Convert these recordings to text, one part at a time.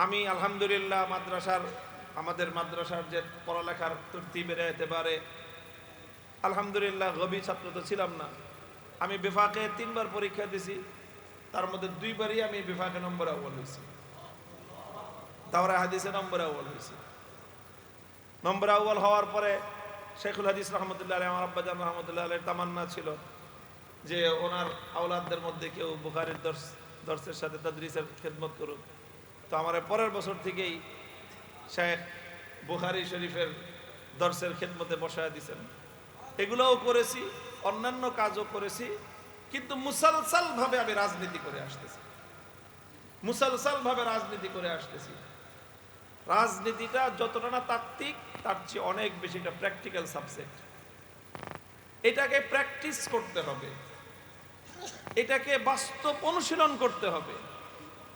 আমি আলহামদুলিল্লাহ আমাদের মাদ্রাসার যে পড়ালেখার তরতিবের এতেবারে আলহামদুলিল্লাহ গভীর ছাত্র তো ছিলাম না। আমি বিফাকে 3 বার পরীক্ষা দিছি, তার মধ্যে 2 বারই আমি বিফাকে নম্বর আউয়াল হয়েছি, দাওরা হাদিসে নম্বর আউয়াল হয়েছি। নম্বর আউয়াল হওয়ার পরে শেখুল হাদিস রহমতুল্লাহ আলাইহি, আমার আব্বাজান রহমতুল্লাহ আলাইহির তামান্না ছিল যে ওনার আওলাদদের মধ্যে কেউ বুখারীর দর্সের সাথে তাদরিসের খেদমত করুক। তো আমার পরের বছর থেকেই শেখ বুখারী শরীফের দর্সের খেদমতে বসায় দিয়েছেন। এগুলোও করেছি, অন্যান্য কাজও করেছি, কিন্তু মুসালসালভাবে আমি রাজনীতি করে আসতেছি। রাজনীতিটা যতটা না তাত্ত্বিক, তার চেয়ে অনেক বেশি একটা প্র্যাকটিক্যাল সাবজেক্ট। এটাকে প্র্যাকটিস করতে হবে, এটাকে বাস্তব অনুশীলন করতে হবে।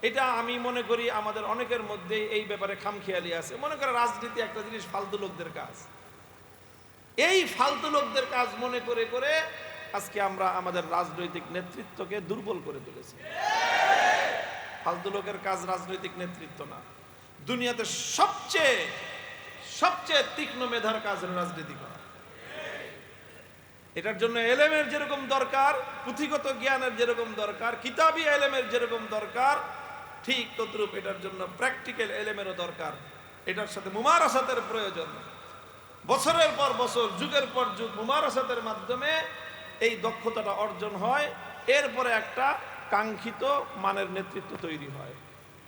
এটা আমি মনে করি আমাদের অনেকের মধ্যে এই ব্যাপারে খামখেয়ালি আছে। মনে করে রাজনীতি একটা জিনিস ফালতু লোকদের কাজ। এই ফালতু লোকদের কাজ মনে করে করে আজকে আমরা আমাদের রাজনৈতিক নেতৃত্বকে দুর্বল করে তুলেছি। ফালতু লোকের কাজ রাজনৈতিক নেতৃত্ব না। দুনিয়াতে সবচেয়ে তীক্ষ্ণ মেধার কাজ হলো রাজনীতি করা। এটার জন্য এলেমের যেরকম দরকার, পুঁথিগত জ্ঞানের যেরকম দরকার, কিতাবি এলেমের যেরকম দরকার, ঠিক তদ্রূপ এটার জন্য প্র্যাকটিক্যাল এলেমেরও দরকার। এটার সাথে মুমারাসাতের প্রয়োজন। বছরের পর বছর, যুগের পর যুগ মুমারাসাতের মাধ্যমে এই দক্ষতাটা অর্জন হয়। এরপরে একটা কাঙ্ক্ষিত মানের নেতৃত্ব তৈরি হয়।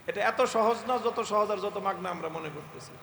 এটা এত সহজ না যত সহজ আর যত মাগনা আমরা মনে করতেছি।